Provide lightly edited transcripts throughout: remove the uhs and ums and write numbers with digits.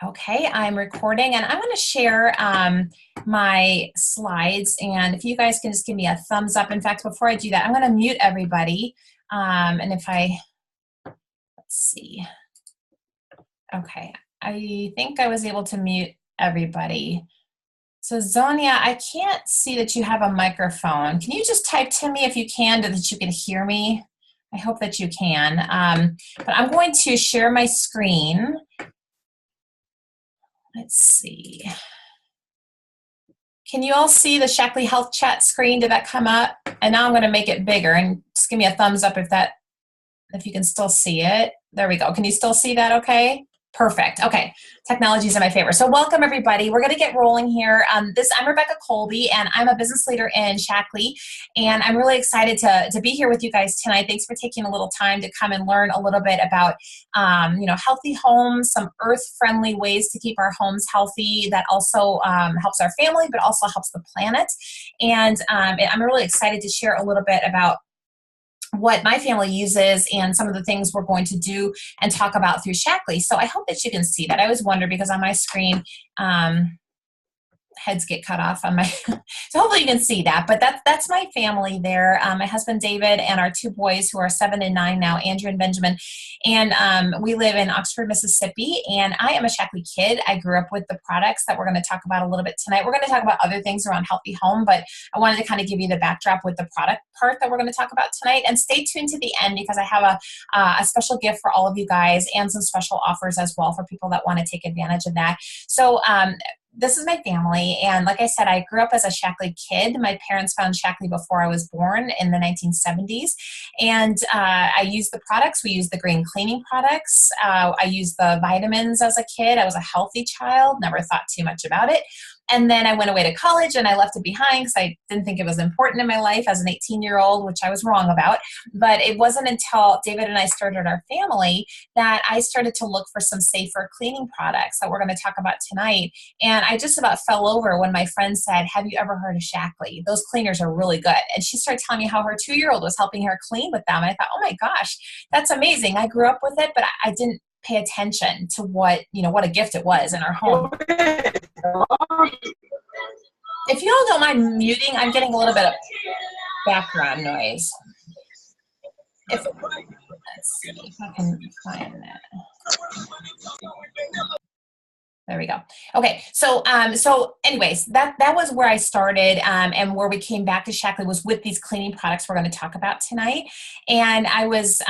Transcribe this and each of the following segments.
Okay, I'm recording and I'm going to share my slides. And if you guys can just give me a thumbs up. In fact, before I do that, I'm going to mute everybody. And if I, let's see. Okay, I think I was able to mute everybody. So Zonia, I can't see that you have a microphone. Can you just type to me if you can, so that you can hear me? I hope that you can. But I'm going to share my screen. Let's see. Can you all see the Shaklee Health Chat screen? Did that come up? And now I'm going to make it bigger, and just give me a thumbs up if you can still see it. There we go. Can you still see that okay? Perfect. Okay. Technology is in my favor. So welcome everybody. We're going to get rolling here. I'm Rebecca Colby and I'm a business leader in Shaklee, and I'm really excited to be here with you guys tonight. Thanks for taking a little time to come and learn a little bit about healthy homes, some earth-friendly ways to keep our homes healthy that also helps our family but also helps the planet. And I'm really excited to share a little bit about what my family uses and some of the things we're going to do and talk about through Shaklee. So I hope that you can see that. I always wonder because on my screen, heads get cut off on my, so hopefully you can see that, but that's my family there. My husband, David, and our two boys who are 7 and 9 now, Andrew and Benjamin. And we live in Oxford, Mississippi, and I am a Shaklee kid. I grew up with the products that we're going to talk about a little bit tonight. We're going to talk about other things around healthy home, but I wanted to kind of give you the backdrop with the product part that we're going to talk about tonight. And stay tuned to the end because I have a special gift for all of you guys and some special offers as well for people that want to take advantage of that. So this is my family, and like I said, I grew up as a Shaklee kid. My parents found Shaklee before I was born in the 1970s, and I used the products. We used the green cleaning products. I used the vitamins as a kid. I was a healthy child, never thought too much about it. And then I went away to college and I left it behind because I didn't think it was important in my life as an 18-year-old, which I was wrong about. But it wasn't until David and I started our family that I started to look for some safer cleaning products that we're going to talk about tonight. And I just about fell over when my friend said, "Have you ever heard of Shaklee? Those cleaners are really good." And she started telling me how her 2-year-old was helping her clean with them. And I thought, oh my gosh, that's amazing. I grew up with it, but I didn't pay attention to what a gift it was in our home. If you all don't mind muting, I'm getting a little bit of background noise. Let's see if I can find that. There we go. Okay, so anyways, that was where I started, and where we came back to Shaklee was with these cleaning products we're going to talk about tonight. And I was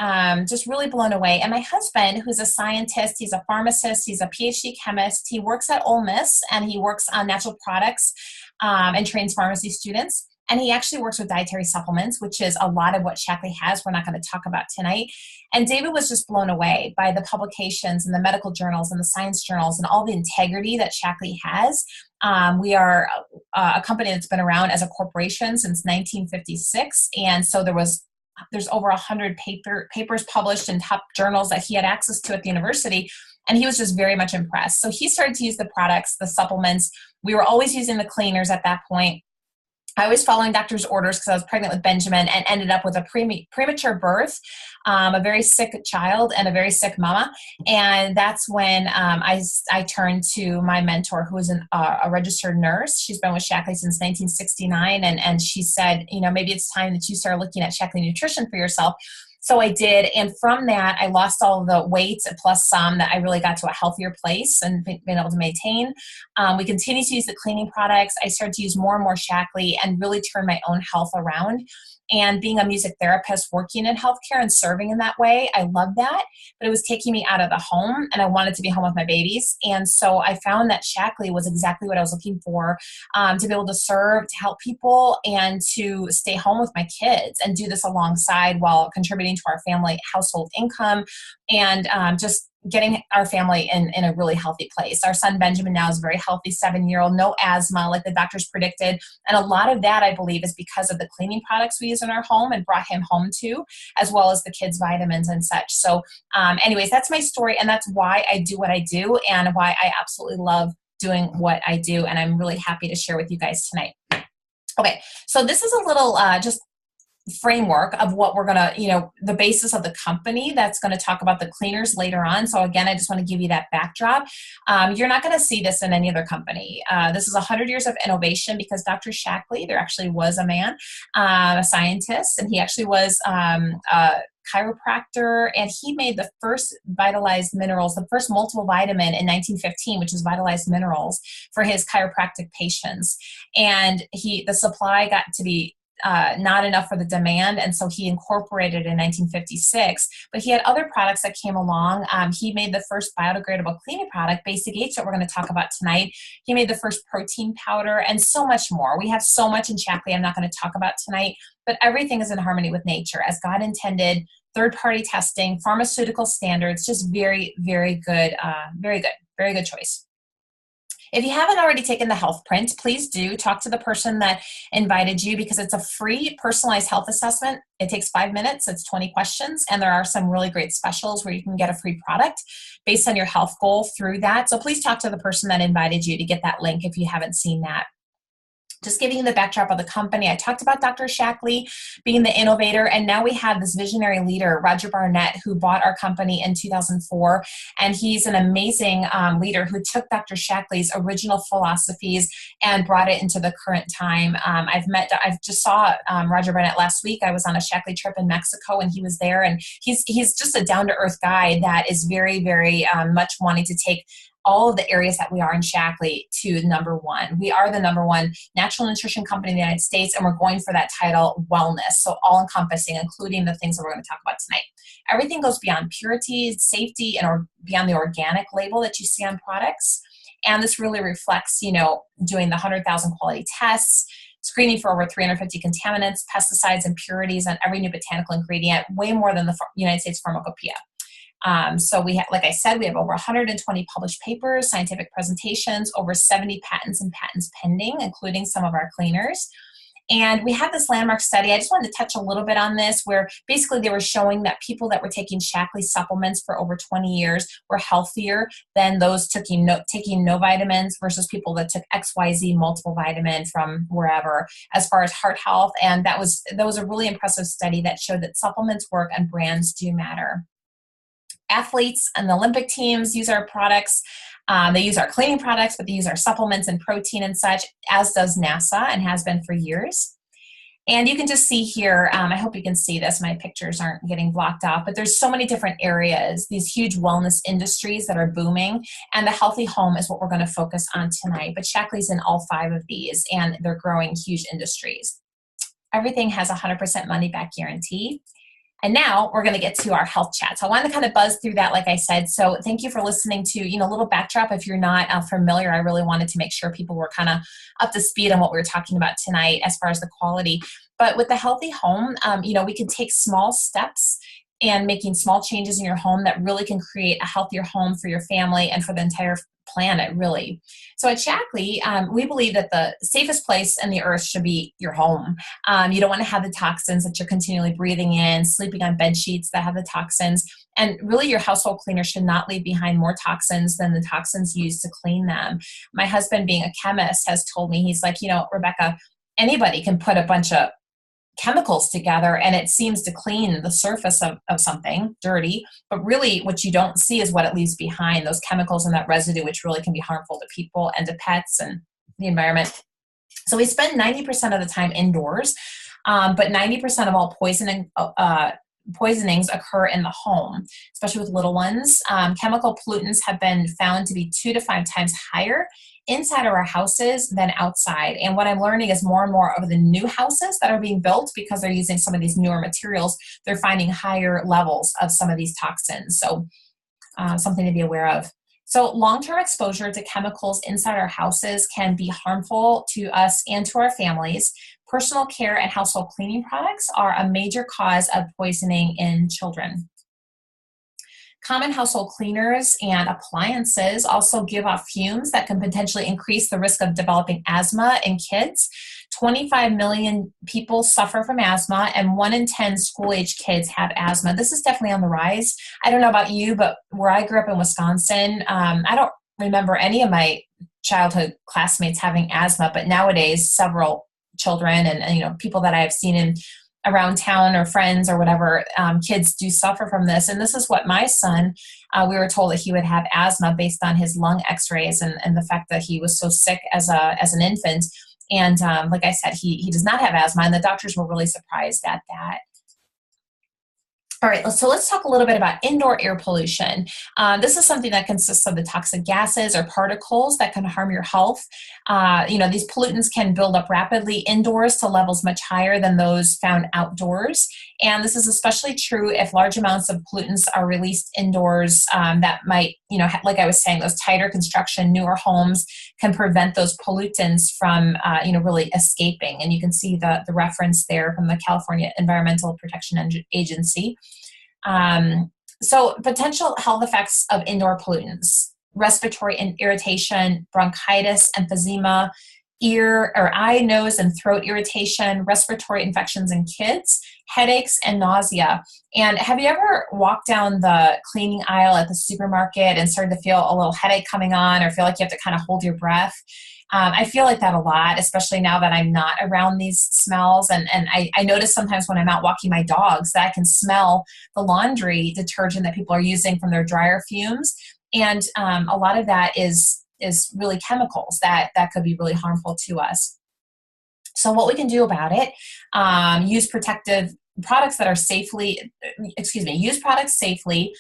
just really blown away. And my husband, who's a scientist, he's a pharmacist, he's a PhD chemist. He works at Ole Miss, and he works on natural products and trains pharmacy students. And he actually works with dietary supplements, which is a lot of what Shaklee has. We're not going to talk about tonight. And David was just blown away by the publications and the medical journals and the science journals and all the integrity that Shaklee has. We are a company that's been around as a corporation since 1956. And so there's over 100 papers published in top journals that he had access to at the university. And he was just very much impressed. So he started to use the products, the supplements. We were always using the cleaners at that point. I was following doctor's orders because I was pregnant with Benjamin and ended up with a premature birth, a very sick child and a very sick mama. And that's when I turned to my mentor, who is a registered nurse. She's been with Shaklee since 1969. And she said, maybe it's time that you start looking at Shaklee nutrition for yourself. So I did, and from that, I lost all of the weight plus some that I really got to a healthier place and been able to maintain. We continue to use the cleaning products. I started to use more and more Shaklee and really turn my own health around. And being a music therapist, working in healthcare and serving in that way, I love that. But it was taking me out of the home, and I wanted to be home with my babies. And so I found that Shaklee was exactly what I was looking for, to be able to serve, to help people, and to stay home with my kids and do this alongside while contributing to our family household income and just getting our family in a really healthy place. Our son Benjamin now is a very healthy 7-year-old, no asthma like the doctors predicted. And a lot of that, I believe, is because of the cleaning products we use in our home and brought him home to, as well as the kids' vitamins and such. So anyways, that's my story, and that's why I do what I do and why I absolutely love doing what I do. And I'm really happy to share with you guys tonight. Okay, so this is a little just framework of what we're going to, the basis of the company that's going to talk about the cleaners later on. So again, I just want to give you that backdrop. You're not going to see this in any other company. This is 100 years of innovation because Dr. Shaklee, there actually was a man, a scientist, and he actually was a chiropractor, and he made the first vitalized minerals, the first multiple vitamin in 1915, which is vitalized minerals for his chiropractic patients. And the supply got to be not enough for the demand, and so he incorporated it in 1956. But he had other products that came along. He made the first biodegradable cleaning product, Basic H, that we're going to talk about tonight. He made the first protein powder, and so much more. We have so much in Shaklee I'm not going to talk about tonight, but everything is in harmony with nature as God intended. Third-party testing, pharmaceutical standards, just very, very good, very good choice. If you haven't already taken the health print, please do talk to the person that invited you, because it's a free personalized health assessment. It takes 5 minutes. It's 20 questions. And there are some really great specials where you can get a free product based on your health goal through that. So please talk to the person that invited you to get that link if you haven't seen that. Just giving you the backdrop of the company. I talked about Dr. Shaklee being the innovator, and now we have this visionary leader, Roger Barnett, who bought our company in 2004, and he's an amazing leader who took Dr. Shaklee's original philosophies and brought it into the current time. I just saw Roger Barnett last week. I was on a Shaklee trip in Mexico, and he was there, and he's just a down-to-earth guy that is very, very much wanting to take all of the areas that we are in Shaklee to number one. We are the number one natural nutrition company in the United States, and we're going for that title, wellness. So all-encompassing, including the things that we're going to talk about tonight. Everything goes beyond purity, safety, and beyond the organic label that you see on products. And this really reflects, doing the 100,000 quality tests, screening for over 350 contaminants, pesticides, impurities on every new botanical ingredient, way more than the United States Pharmacopoeia. So we have, like I said, we have over 120 published papers, scientific presentations, over 70 patents and patents pending, including some of our cleaners. And we had this landmark study. I just wanted to touch a little bit on this, where basically they were showing that people that were taking Shaklee supplements for over 20 years were healthier than those taking no vitamins versus people that took XYZ multiple vitamin from wherever, as far as heart health. And that was a really impressive study that showed that supplements work and brands do matter. Athletes and the Olympic teams use our products. They use our cleaning products, but they use our supplements and protein and such, as does NASA and has been for years. And you can just see here, I hope you can see this. My pictures aren't getting blocked out, but there's so many different areas, these huge wellness industries that are booming, and the healthy home is what we're going to focus on tonight. But Shaklee's in all 5 of these, and they're growing huge industries. Everything has a 100% money back guarantee. And now we're going to get to our health chat. So I wanted to kind of buzz through that, like I said. So thank you for listening to, a little backdrop. If you're not familiar, I really wanted to make sure people were kind of up to speed on what we were talking about tonight as far as the quality. But with the healthy home, we can take small steps and making small changes in your home that really can create a healthier home for your family and for the entire planet, really. So at Shaklee, we believe that the safest place on the earth should be your home. You don't want to have the toxins that you're continually breathing in, sleeping on bed sheets that have the toxins. And really, your household cleaner should not leave behind more toxins than the toxins used to clean them. My husband, being a chemist, has told me, he's like, Rebecca, anybody can put a bunch of chemicals together and it seems to clean the surface of something dirty, but really what you don't see is what it leaves behind, those chemicals and that residue, which really can be harmful to people and to pets and the environment. So we spend 90% of the time indoors, but 90% of all poisonings occur in the home, especially with little ones. Chemical pollutants have been found to be 2 to 5 times higher inside of our houses than outside. And what I'm learning is more and more of the new houses that are being built, because they're using some of these newer materials, they're finding higher levels of some of these toxins. So something to be aware of. So long-term exposure to chemicals inside our houses can be harmful to us and to our families. Personal care and household cleaning products are a major cause of poisoning in children. Common household cleaners and appliances also give off fumes that can potentially increase the risk of developing asthma in kids. 25 million people suffer from asthma, and 1 in 10 school-age kids have asthma. This is definitely on the rise. I don't know about you, but where I grew up in Wisconsin, I don't remember any of my childhood classmates having asthma, but nowadays several children and people that I have seen in around town or friends or whatever, kids do suffer from this. And this is what my son, we were told that he would have asthma based on his lung x-rays and the fact that he was so sick as an infant. And like I said, he does not have asthma, and the doctors were really surprised at that. All right, so let's talk a little bit about indoor air pollution. This is something that consists of the toxic gases or particles that can harm your health. These pollutants can build up rapidly indoors to levels much higher than those found outdoors. And this is especially true if large amounts of pollutants are released indoors that might, like I was saying, those tighter construction, newer homes can prevent those pollutants from, really escaping. And you can see the reference there from the California Environmental Protection Agency. So potential health effects of indoor pollutants: respiratory irritation, bronchitis, emphysema, ear or eye, nose, and throat irritation, respiratory infections in kids, headaches, and nausea. And have you ever walked down the cleaning aisle at the supermarket and started to feel a little headache coming on, or feel like you have to kind of hold your breath? I feel like that a lot, especially now that I'm not around these smells. And I notice sometimes when I'm out walking my dogs that I can smell the laundry detergent that people are using from their dryer fumes. And a lot of that is really chemicals that could be really harmful to us. So what we can do about it, use protective products that are use products safely,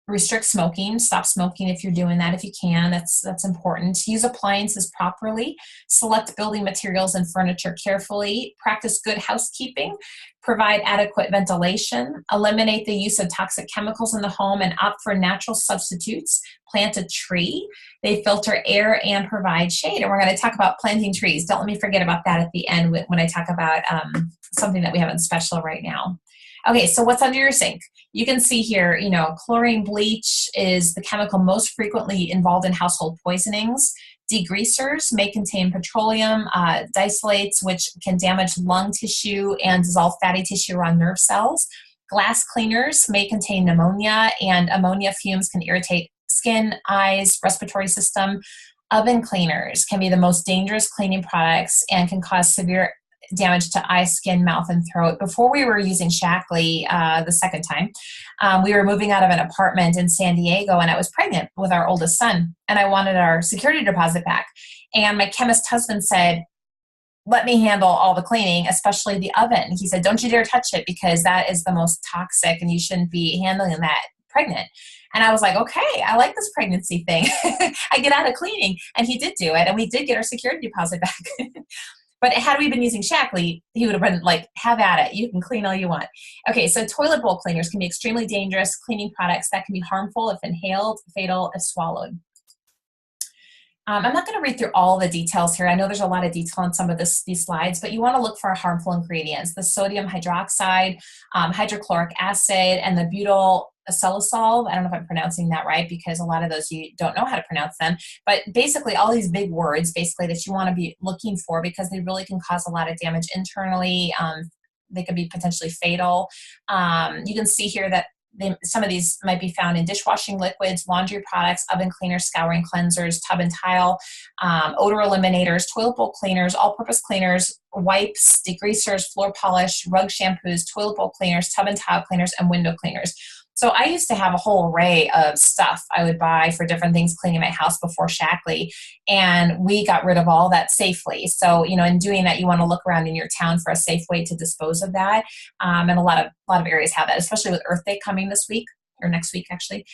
restrict smoking, stop smoking if you're doing that, if you can, that's important. Use appliances properly, select building materials and furniture carefully, practice good housekeeping, provide adequate ventilation, eliminate the use of toxic chemicals in the home, and opt for natural substitutes. Plant a tree. They filter air and provide shade. And we're going to talk about planting trees. Don't let me forget about that at the end when I talk about something that we have in special right now. Okay, so what's under your sink? You can see here, chlorine bleach is the chemical most frequently involved in household poisonings. Degreasers may contain petroleum, distillates, which can damage lung tissue and dissolve fatty tissue around nerve cells. Glass cleaners may contain pneumonia, and ammonia fumes can irritate skin, eyes, respiratory system. Oven cleaners can be the most dangerous cleaning products and can cause severe damage to eye, skin, mouth, and throat. Before we were using Shaklee the second time, we were moving out of an apartment in San Diego, and I was pregnant with our oldest son, and I wanted our security deposit back. And my chemist husband said, let me handle all the cleaning, especially the oven. He said, don't you dare touch it because that is the most toxic and you shouldn't be handling that pregnant. And I was like, okay, I like this pregnancy thing. I get out of cleaning. And he did do it, and we did get our security deposit back. But had we been using Shaklee, he would have been like, have at it. You can clean all you want. Okay, so toilet bowl cleaners can be extremely dangerous cleaning products that can be harmful if inhaled, fatal if swallowed. I'm not going to read through all the details here. I know there's a lot of detail on some of these slides, but you want to look for harmful ingredients: the sodium hydroxide, hydrochloric acid, and the butyl acetylsol. I don't know if I'm pronouncing that right because a lot of those you don't know how to pronounce them. But basically all these big words basically that you want to be looking for because they really can cause a lot of damage internally. They could be potentially fatal. You can see here that some of these might be found in dishwashing liquids, laundry products, oven cleaners, scouring cleansers, tub and tile, odor eliminators, toilet bowl cleaners, all-purpose cleaners, wipes, degreasers, floor polish, rug shampoos, toilet bowl cleaners, tub and tile cleaners, and window cleaners. So I used to have a whole array of stuff I would buy for different things cleaning my house before Shaklee, and we got rid of all that safely. So, in doing that, you want to look around in your town for a safe way to dispose of that. And a lot of areas have that, especially with Earth Day coming this week, or next week, actually.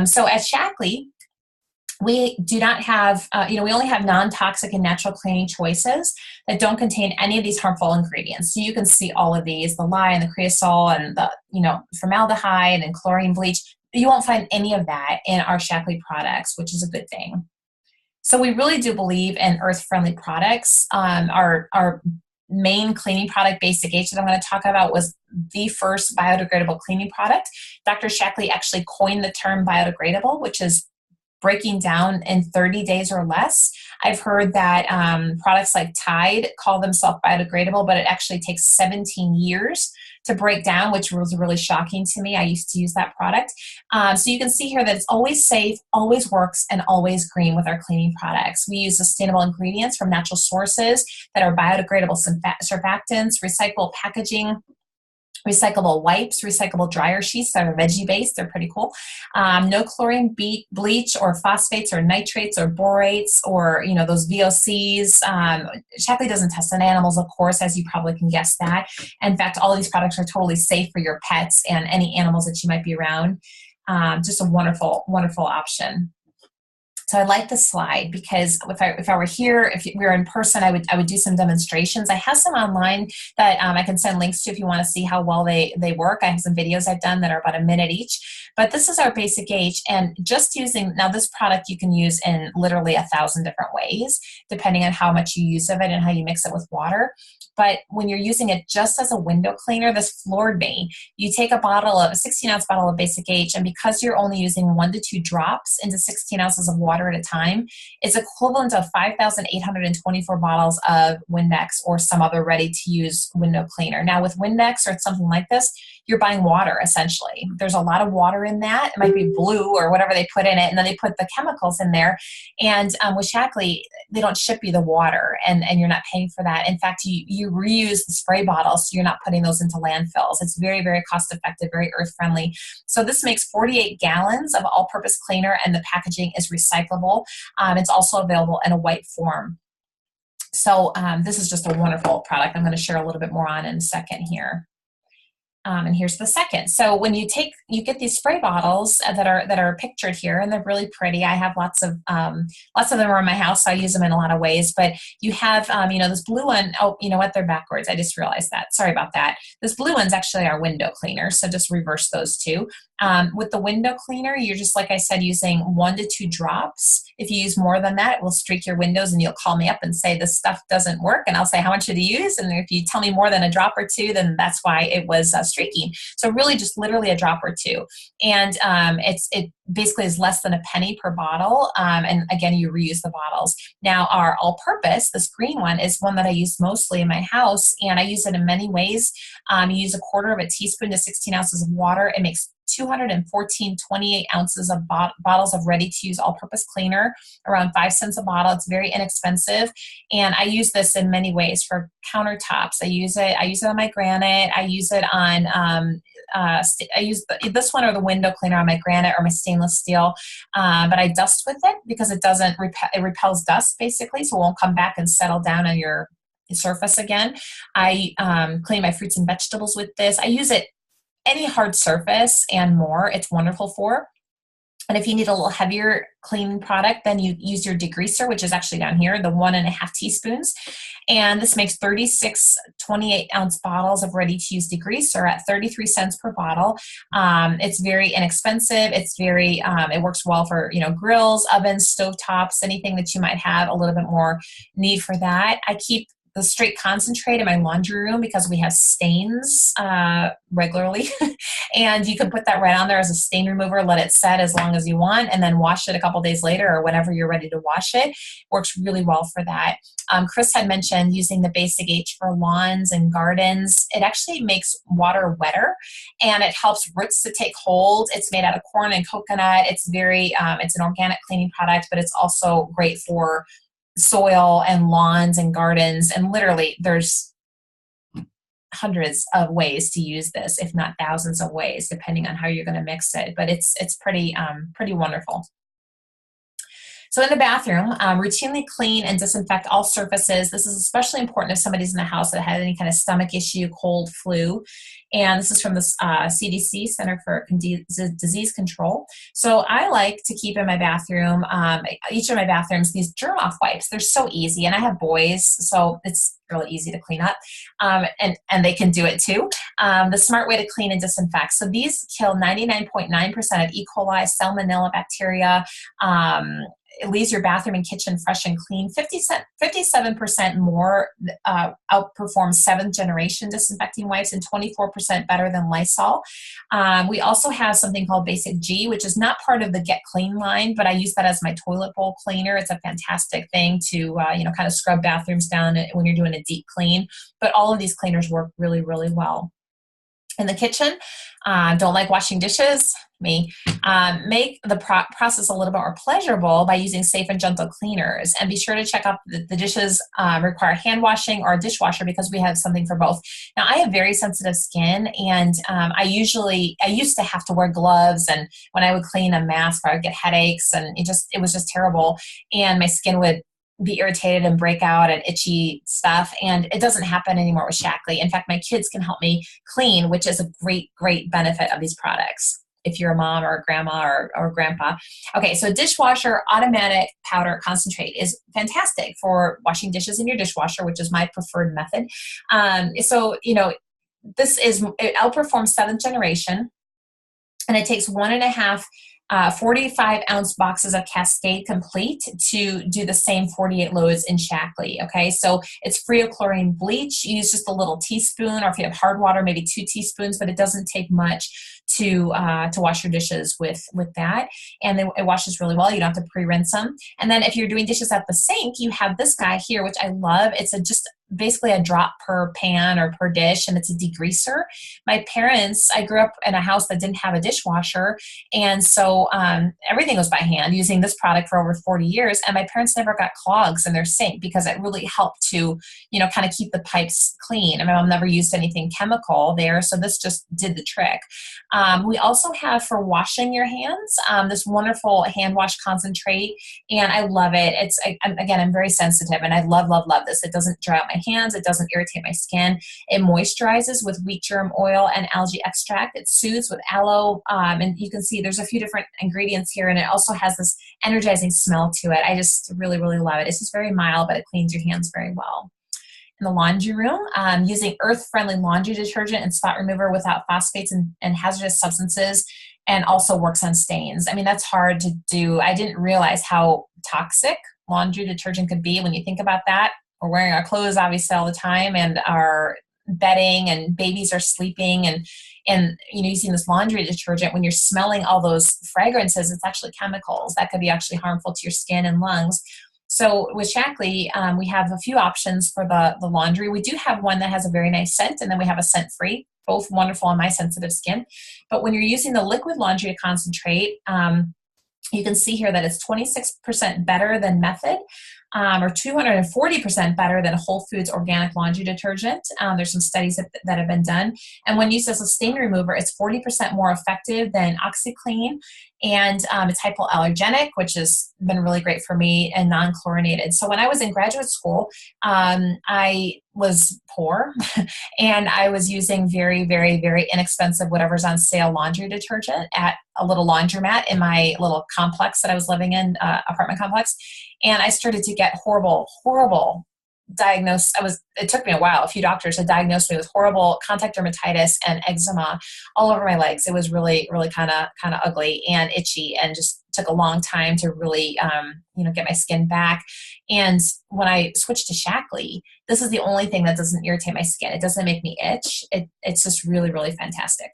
So at Shaklee, we do not have, we only have non-toxic and natural cleaning choices that don't contain any of these harmful ingredients. So you can see all of these, the lye and the creosol and the, formaldehyde and chlorine bleach. You won't find any of that in our Shaklee products, which is a good thing. So we really do believe in earth-friendly products. Our main cleaning product, Basic H, that I'm going to talk about was the first biodegradable cleaning product. Dr. Shaklee actually coined the term biodegradable, which is breaking down in 30 days or less. I've heard that products like Tide call themselves biodegradable, but it actually takes 17 years to break down, which was really shocking to me. I used to use that product. So you can see here that it's always safe, always works, and always green with our cleaning products. We use sustainable ingredients from natural sources that are biodegradable surfactants, recyclable packaging, Recyclable wipes, recyclable dryer sheets that are veggie based. They're pretty cool. No chlorine, bleach, or phosphates, or nitrates, or borates, or those VOCs. Shaklee doesn't test on animals, of course, as you probably can guess that. In fact, all of these products are totally safe for your pets and any animals that you might be around. Just a wonderful, wonderful option. So I like this slide because if I were here, if we were in person, I would do some demonstrations. I have some online that I can send links to if you want to see how well they work. I have some videos I've done that are about a minute each. But this is our basic gauge, and just using, now this product you can use in literally 1,000 different ways, depending on how much you use of it and how you mix it with water. But when you're using it just as a window cleaner, this floored me. You take a 16-ounce bottle of basic H, and because you're only using 1 to 2 drops into 16 ounces of water at a time, it's equivalent of 5,824 bottles of Windex or some other ready-to-use window cleaner. Now, with Windex or something like this, you're buying water, essentially. There's a lot of water in that. It might be blue or whatever they put in it, and then they put the chemicals in there. And with Shaklee, they don't ship you the water, and you're not paying for that. In fact, you reuse the spray bottles, so you're not putting those into landfills. It's very, very cost-effective, very earth-friendly. So this makes 48 gallons of all-purpose cleaner, and the packaging is recyclable. It's also available in a white form. So this is just a wonderful product. I'm going to share a little bit more on in a second here. And here's the second. So when you get these spray bottles that are pictured here, and they're really pretty. I have lots of them are in my house, so I use them in a lot of ways. But you have, this blue one. Oh, you know what? They're backwards. I just realized that. Sorry about that. This blue one's actually our window cleaner. So just reverse those two. With the window cleaner, you're just, like I said, using 1 to 2 drops. If you use more than that, it will streak your windows, and you'll call me up and say this stuff doesn't work, and I'll say, how much did you use? And if you tell me more than a drop or two, then that's why it was streaking. So really just literally a drop or two. And it basically is less than a penny per bottle. And again, you reuse the bottles. Now our all-purpose, this green one, is one that I use mostly in my house, and I use it in many ways. You use 1/4 of a teaspoon to 16 ounces of water. It makes 214 28 ounces of bottles of ready-to-use all-purpose cleaner, around 5 cents a bottle. It's very inexpensive, and I use this in many ways for countertops. I use it on my granite. I use it on I use this one or the window cleaner on my granite or my stainless steel, but I dust with it because it doesn't it repels dust basically, so it won't come back and settle down on your surface again. I clean my fruits and vegetables with this. I use it any hard surface and more. It's wonderful for. And if you need a little heavier cleaning product, then you use your degreaser, which is actually down here, the 1.5 teaspoons. And this makes 36 28-ounce bottles of ready-to-use degreaser at 33 cents per bottle. It's very inexpensive. It's very, it works well for, grills, ovens, stovetops, anything that you might have a little bit more need for that. I keep the straight concentrate in my laundry room because we have stains regularly. And you can put that right on there as a stain remover, let it set as long as you want, and then wash it a couple days later or whenever you're ready to wash it. Works really well for that. Chris had mentioned using the Basic H for lawns and gardens. It actually makes water wetter, and it helps roots to take hold. It's made out of corn and coconut. It's very, it's an organic cleaning product, but it's also great for soil and lawns and gardens. And literally there's hundreds of ways to use this, if not thousands of ways, depending on how you're going to mix it. But it's pretty wonderful. So in the bathroom, routinely clean and disinfect all surfaces. This is especially important if somebody's in the house that had any kind of stomach issue, cold, flu. And this is from the CDC, Center for Disease Control. So I like to keep in my bathroom, each of my bathrooms, these germ-off wipes. They're so easy, and I have boys, so it's really easy to clean up, and they can do it too. The smart way to clean and disinfect. So these kill 99.9% of E. coli, salmonella bacteria. It leaves your bathroom and kitchen fresh and clean. 57% more outperforms 7th generation disinfecting wipes, and 24% better than Lysol. We also have something called Basic G, which is not part of the Get Clean line, but I use that as my toilet bowl cleaner. It's a fantastic thing to kind of scrub bathrooms down when you're doing a deep clean. But all of these cleaners work really, really well. In the kitchen, don't like washing dishes. me, make the process a little bit more pleasurable by using safe and gentle cleaners. And be sure to check out the dishes require hand washing or a dishwasher, because we have something for both. Now, I have very sensitive skin, and I used to have to wear gloves, and when I would clean a mask, I would get headaches, and it was just terrible. And my skin would be irritated and break out and itchy stuff. And it doesn't happen anymore with Shaklee. In fact, my kids can help me clean, which is a great, great benefit of these products if you're a mom or a grandma or grandpa. Okay, so dishwasher automatic powder concentrate is fantastic for washing dishes in your dishwasher, which is my preferred method. So, it outperforms 7th generation, and it takes 1.5 45-ounce boxes of Cascade Complete to do the same 48 loads in Shaklee. Okay, so it's free of chlorine bleach. You use just a little teaspoon, or if you have hard water, maybe 2 teaspoons, but it doesn't take much to wash your dishes with that. And then it washes really well. You don't have to pre-rinse them. And then if you're doing dishes at the sink, you have this guy here, which I love. It's just basically a drop per pan or per dish, and it's a degreaser. I grew up in a house that didn't have a dishwasher, and so everything was by hand using this product for over 40 years, and my parents never got clogs in their sink because it really helped to, kind of keep the pipes clean. And my mom never used anything chemical there, so this just did the trick. We also have for washing your hands, this wonderful hand wash concentrate, and I love it. I'm very sensitive, and I love, love, love this. It doesn't dry out my hands. It doesn't irritate my skin. It moisturizes with wheat germ oil and algae extract. It soothes with aloe. And you can see there's a few different ingredients here, and it also has this energizing smell to it. I just really, really love it. It's just very mild, but it cleans your hands very well. In the laundry room, using earth-friendly laundry detergent and spot remover without phosphates and hazardous substances, and also works on stains. I mean, that's hard to do. I didn't realize how toxic laundry detergent could be when you think about that. We're wearing our clothes obviously all the time, and our bedding, and babies are sleeping, and using this laundry detergent, when you're smelling all those fragrances, it's actually chemicals that could be actually harmful to your skin and lungs. So with Shaklee, we have a few options for the laundry. We do have one that has a very nice scent, and then we have a scent-free, both wonderful on my sensitive skin. But when you're using the liquid laundry concentrate, you can see here that it's 26% better than Method, or 240% better than Whole Foods organic laundry detergent. There's some studies that have been done. And when used as a stain remover, it's 40% more effective than OxiClean. And it's hypoallergenic, which has been really great for me, and non-chlorinated. So when I was in graduate school, I was poor, and I was using very, very, very inexpensive, whatever's on sale laundry detergent at a little laundromat in my little complex that I was living in, apartment complex. And I started to get horrible, horrible diagnosed. It took me a few doctors to diagnose me with horrible contact dermatitis and eczema all over my legs. It was really, really kind of ugly and itchy, and just took a long time to really, get my skin back. And when I switched to Shaklee, this is the only thing that doesn't irritate my skin. It doesn't make me itch. It's just really, really fantastic.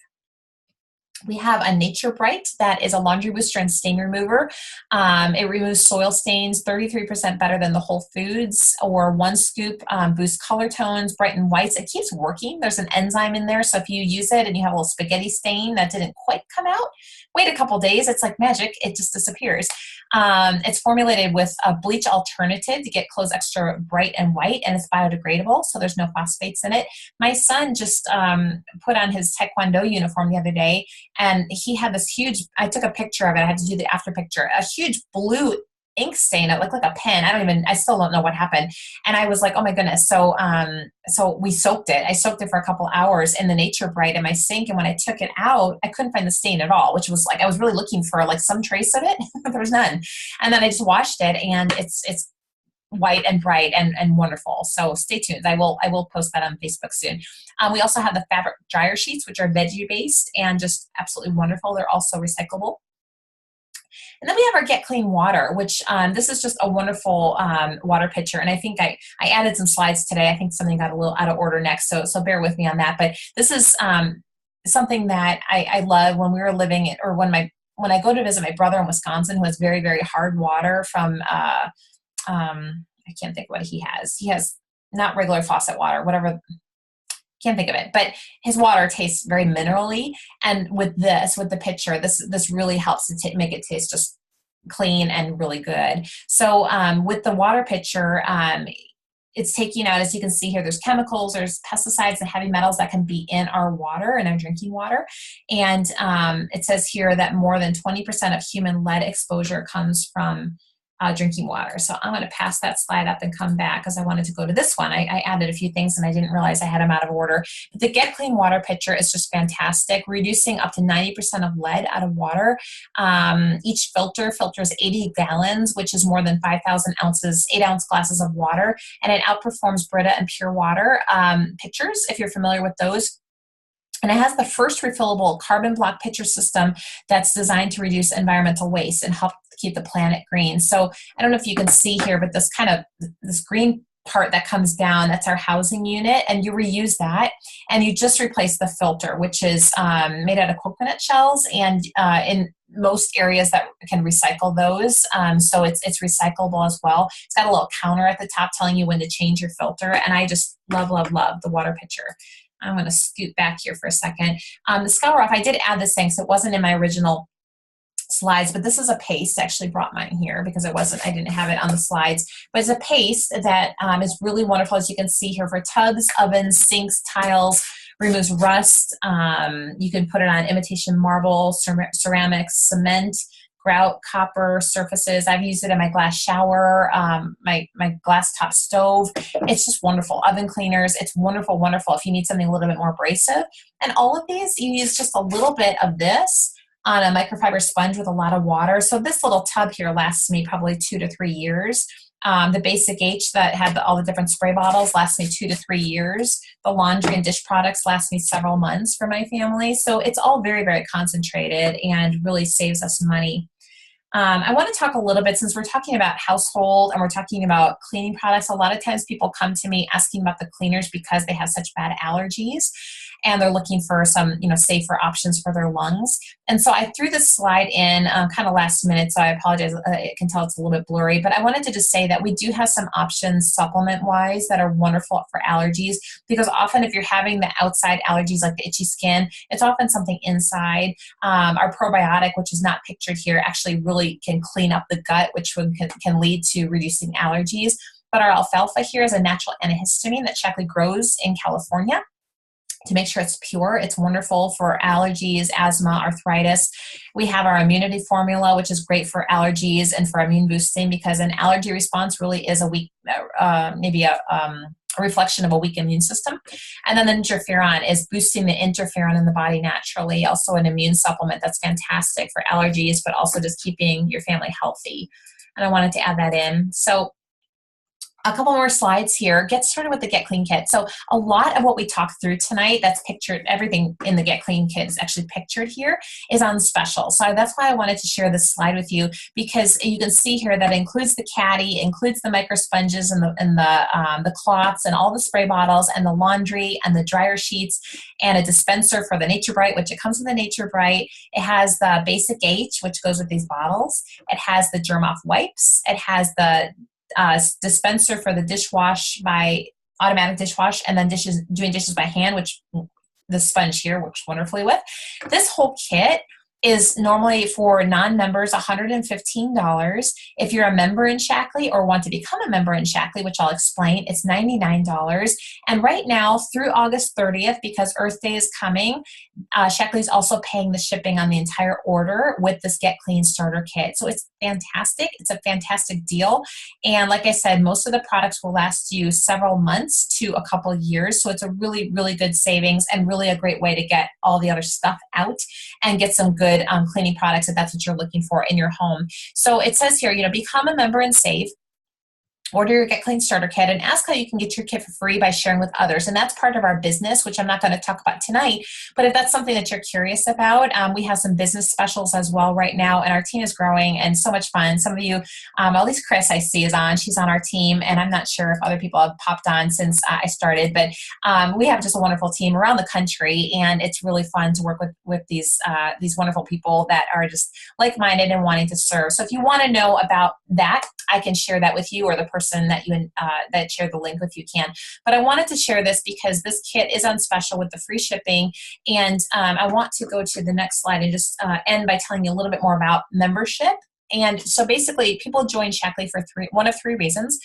We have a Nature Bright that is a laundry booster and stain remover. It removes soil stains 33% better than the Whole Foods, or 1 scoop boosts color tones, brighten whites. It keeps working. There's an enzyme in there, so if you use it and you have a little spaghetti stain that didn't quite come out, wait a couple days. It's like magic. It just disappears. It's formulated with a bleach alternative to get clothes extra bright and white, and it's biodegradable, so there's no phosphates in it. My son just put on his Taekwondo uniform the other day, and he had this huge, I took a picture of it, I had to do the after picture, a huge blue ink stain. It looked like a pen. I still don't know what happened. And I was like, oh my goodness. So we soaked it. I soaked it for a couple hours in the Nature Bright in my sink. And when I took it out, I couldn't find the stain at all, which was like, I was really looking for like some trace of it. There was none. And then I just washed it, and it's white and bright and wonderful. So stay tuned. I will post that on Facebook soon. We also have the fabric dryer sheets, which are veggie based and just absolutely wonderful. They're also recyclable. And then we have our Get Clean Water, which this is just a wonderful water pitcher. And I think I added some slides today. I think something got a little out of order next, so bear with me on that. But this is something that I love when we were living, or when I go to visit my brother in Wisconsin, who has very, very hard water from, I can't think what he has. He has not regular faucet water, whatever. can't think of it, but his water tastes very minerally. And with the pitcher, this really helps to make it taste just clean and really good. So with the water pitcher, it's taking out, as you can see here, there's chemicals, there's pesticides and heavy metals that can be in our water, in our drinking water. And it says here that more than 20% of human lead exposure comes from drinking water. So I'm going to pass that slide up and come back because I wanted to go to this one. I added a few things and I didn't realize I had them out of order. But the Get Clean water pitcher is just fantastic, reducing up to 90% of lead out of water. Each filter filters 80 gallons, which is more than 5,000 ounces, 8-ounce glasses of water, and it outperforms Brita and Pure Water pitchers, if you're familiar with those. And it has the first refillable carbon block pitcher system that's designed to reduce environmental waste and help keep the planet green. So I don't know if you can see here, but this green part that comes down, that's our housing unit, and you reuse that, and you just replace the filter, which is made out of coconut shells, and in most areas that can recycle those, so it's recyclable as well. It's got a little counter at the top telling you when to change your filter, and I just love the water pitcher. I'm going to scoot back here for a second. The Scour Off, I did add this thing, so it wasn't in my original slides, but this is a paste. I actually brought mine here because I didn't have it on the slides, but it's a paste that is really wonderful, as you can see here, for tubs, ovens, sinks, tiles, removes rust. You can put it on imitation marble, ceramics, cement, grout, copper surfaces. I've used it in my glass shower, my glass top stove. It's just wonderful. Oven cleaners. It's wonderful if you need something a little bit more abrasive. And all of these, you use just a little bit of this on a microfiber sponge with a lot of water. So this little tub here lasts me probably 2 to 3 years. The Basic H that had all the different spray bottles lasts me 2 to 3 years. The laundry and dish products last me several months for my family. So it's all very, very concentrated and really saves us money. I want to talk a little bit, since we're talking about household and we're talking about cleaning products. A lot of times people come to me asking about the cleaners because they have such bad allergies and they're looking for some, safer options for their lungs. And so I threw this slide in kind of last minute, so I apologize. I can tell it's a little bit blurry, but I wanted to just say that we do have some options supplement-wise that are wonderful for allergies, because often if you're having the outside allergies like the itchy skin, it's often something inside. Our probiotic, which is not pictured here, actually really can clean up the gut, which can lead to reducing allergies. But our alfalfa here is a natural antihistamine that Shaklee grows in California to make sure it's pure. It's wonderful for allergies, asthma, arthritis. We have our immunity formula, which is great for allergies and for immune boosting, because an allergy response really is a weak, maybe a reflection of a weak immune system. And then the interferon is boosting the interferon in the body naturally, also an immune supplement that's fantastic for allergies, but also just keeping your family healthy. And I wanted to add that in. So a couple more slides here. Get started with the Get Clean Kit. So a lot of what we talked through tonight, that's pictured, everything in the Get Clean Kit is actually pictured here, is on special. So that's why I wanted to share this slide with you, because you can see here that it includes the caddy, includes the micro sponges and the cloths and all the spray bottles and the laundry and the dryer sheets and a dispenser for the Nature Bright, which it comes with the Nature Bright. It has the Basic H, which goes with these bottles. It has the Germ Off wipes. It has the dispenser for the automatic dishwash, and then doing dishes by hand, which the sponge here works wonderfully with. This whole kit is normally for non-members $115. If you're a member in Shaklee or want to become a member in Shaklee, which I'll explain, it's $99. And right now through August 30th, because Earth Day is coming, Shaklee is also paying the shipping on the entire order with this Get Clean Starter Kit. So it's fantastic. It's a fantastic deal. And like I said, most of the products will last you several months to a couple years. So it's a really, really good savings and really a great way to get all the other stuff out and get some good cleaning products if that's what you're looking for in your home. So it says here, become a member and save. Order your Get Clean Starter Kit and ask how you can get your kit for free by sharing with others. And that's part of our business, which I'm not going to talk about tonight. But if that's something that you're curious about, we have some business specials as well right now. And our team is growing and so much fun. Some of you, at least Chris I see is on. She's on our team. And I'm not sure if other people have popped on since I started. But we have just a wonderful team around the country. And it's really fun to work with these wonderful people that are just like-minded and wanting to serve. So if you want to know about that, I can share that with you, or the person that that shared the link with you can. But I wanted to share this because this kit is on special with the free shipping, and I want to go to the next slide and just end by telling you a little bit more about membership. And so basically, people join Shaklee for one of three reasons.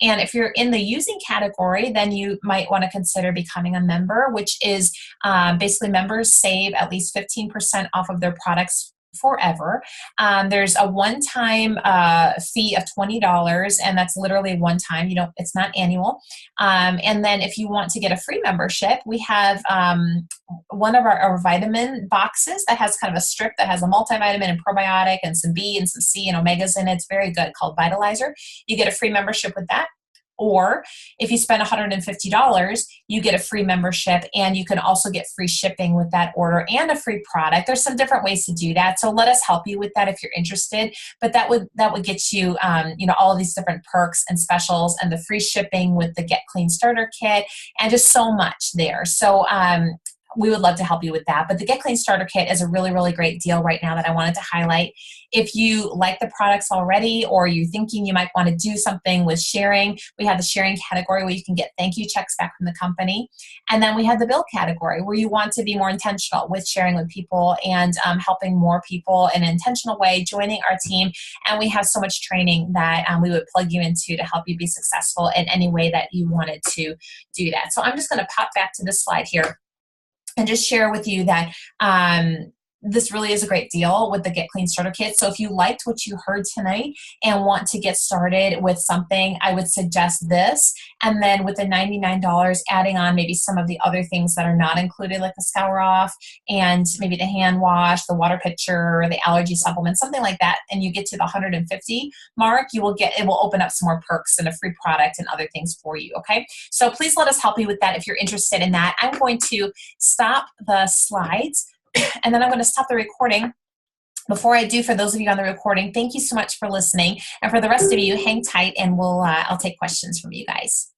And if you're in the using category, then you might want to consider becoming a member, which is basically members save at least 15% off of their products forever. There's a one-time fee of $20, and that's literally one time. It's not annual. And then if you want to get a free membership, we have one of our vitamin boxes that has kind of a strip that has a multivitamin and probiotic and some B and some C and omegas in it. It's very good, called Vitalizer. You get a free membership with that. Or if you spend $150, you get a free membership, and you can also get free shipping with that order and a free product. There's some different ways to do that. So let us help you with that if you're interested. But that would get you, all of these different perks and specials, and the free shipping with the Get Clean Starter Kit, and just so much there. So we would love to help you with that. But the Get Clean Starter Kit is a really, really great deal right now that I wanted to highlight. If you like the products already, or you're thinking you might want to do something with sharing, we have the sharing category where you can get thank you checks back from the company. And then we have the bill category where you want to be more intentional with sharing with people and helping more people in an intentional way, joining our team. And we have so much training that we would plug you into to help you be successful in any way that you wanted to do that. So I'm just going to pop back to this slide here and just share with you that this really is a great deal with the Get Clean Starter Kit. So if you liked what you heard tonight and want to get started with something, I would suggest this. And then with the $99, adding on maybe some of the other things that are not included, like the Scour Off and maybe the hand wash, the water pitcher, the allergy supplement, something like that, and you get to the 150 mark, it will open up some more perks and a free product and other things for you, okay? So please let us help you with that if you're interested in that. I'm going to stop the slides, and then I'm going to stop the recording. Before I do, for those of you on the recording, thank you so much for listening. And for the rest of you, hang tight, and I'll take questions from you guys.